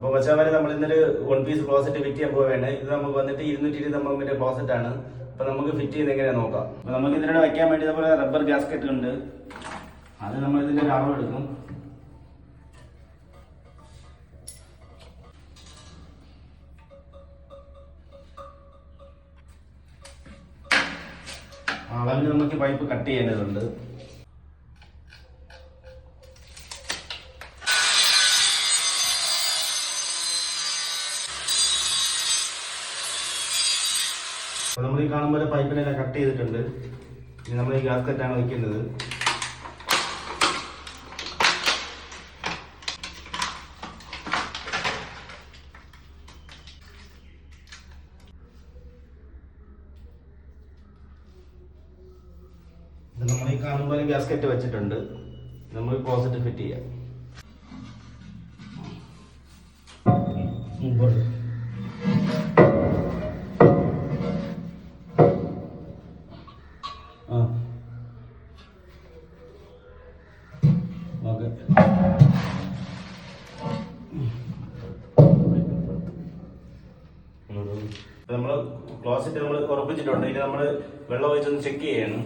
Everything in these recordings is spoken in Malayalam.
അപ്പോൾ പക്ഷേ നമ്മൾ ഇന്നൊരു 1 പീസ് ക്ലോസറ്റ് ഫിറ്റ് ചെയ്യാൻ പോവുകയാണ്. ഇത് നമുക്ക് വന്നിട്ട് 220 ക്ലോസറ്റ് ആണ്. അപ്പോൾ നമുക്ക് ഫിറ്റ് ചെയ്യുന്നത് എങ്ങനെയാണെന്ന് നോക്കാം. അപ്പോൾ നമുക്ക് ഇതിനോട് വയ്ക്കാൻ വേണ്ടി ഇതുപോലെ റബ്ബർ ഗ്യാസ്കറ്റ് ഉണ്ട്. അത് നമ്മൾ ഇതിൻ്റെ ഒരു അളവ് എടുക്കും. അളവിൽ നമുക്ക് പൈപ്പ് കട്ട് ചെയ്യേണ്ടതുണ്ട്. അപ്പോൾ നമ്മൾ ഈ കാണുമ്പോൾ പൈപ്പിനെല്ലാം കട്ട് ചെയ്തിട്ടുണ്ട്. ഇനി നമ്മൾ ഈ ഗ്യാസ്കറ്റാണ് വയ്ക്കേണ്ടത്. നമ്മൾ ഈ കാണുമ്പോൾ ഗ്യാസ്കറ്റ് വെച്ചിട്ടുണ്ട്. നമ്മൾ ക്ലോസറ്റ് ഫിറ്റ് ചെയ്യാം. നമ്മൾ ക്ലോസറ്റ് നമ്മൾ ഉറപ്പിച്ചിട്ടുണ്ട്. ഇനി നമ്മൾ വെള്ളം ഒഴിച്ചൊന്ന് ചെക്ക് ചെയ്യണം.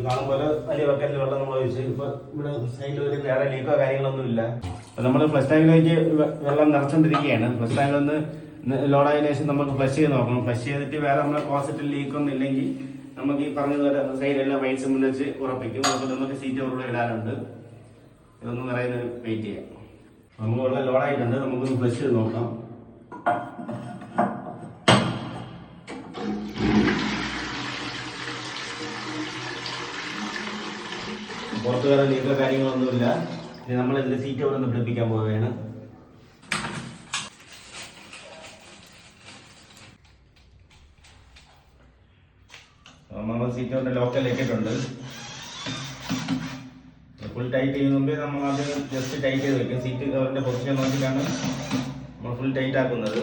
കാണുമ്പോൾ വലിയ ബക്കറ്റിൽ വെള്ളം നമ്മൾ ഒഴിച്ച് ഇപ്പോൾ ഇവിടെ സൈഡിൽ ഒരു വേറെ ലീക്കോ കാര്യങ്ങളൊന്നും ഇല്ല. അപ്പോൾ നമ്മൾ ഫ്ലഷ് ടാങ്കിലേക്ക് വെള്ളം നിറച്ചുകൊണ്ടിരിക്കുകയാണ്. ഫ്ലഷ് ടാങ്കിലൊന്ന് ലോഡായതിനു ശേഷം നമുക്ക് ഫ്ലഷ് ചെയ്ത് നോക്കണം. ഫ്ലഷ് ചെയ്തിട്ട് വേറെ നമ്മുടെ ക്ലോസറ്റിൽ ലീക്കൊന്നും ഇല്ലെങ്കിൽ നമുക്ക് ഈ പറഞ്ഞതുപോലെ സൈഡിലെല്ലാം വൈറ്റ് സിമ്പിൾ വെച്ച് ഉറപ്പിക്കും. അപ്പോൾ നമുക്ക് സീറ്റ് ഉള്ള ഇടാനുണ്ട്. ഇതൊന്ന് നിറയുന്ന വെയിറ്റ് ചെയ്യാം. നമുക്ക് വെള്ളം ലോഡായിട്ടുണ്ട്. നമുക്കൊന്ന് ഫ്ലഷ് ചെയ്ത് നോക്കാം. പുറത്ത് വേറെ ലീക്കോ കാര്യങ്ങളൊന്നുമില്ല. ഇനി നമ്മൾ ഇതിന്റെ സീറ്റ് അവിടെ നിന്ന് പിടിപ്പിക്കാൻ പോവുകയാണ്. നമ്മൾ സീറ്റ് കൊണ്ട് ലോക്കൽ ഇട്ടിട്ടുണ്ട്. ഫുൾ ടൈറ്റ് ചെയ്യുന്ന മുമ്പേ നമ്മൾ അത് ജസ്റ്റ് ടൈറ്റ് ചെയ്ത് വെക്കും. സീറ്റ് കവറിന്റെ പൊസിഷൻ നോക്കിയിട്ടാണ് നമ്മൾ ഫുൾ ടൈറ്റ് ആക്കുന്നത്.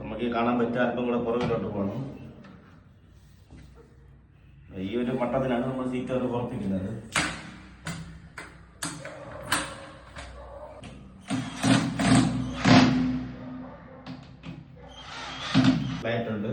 നമുക്ക് കാണാൻ പറ്റുക അല്പം കൂടെ പുറകിലോട്ട് പോകണം. ഈ ഒരു മട്ടത്തിനാണ് നമ്മൾ സീറ്റ് കവർ ഉറപ്പിക്കുന്നത്. ഫ്ലാറ്റ് ഉണ്ട്.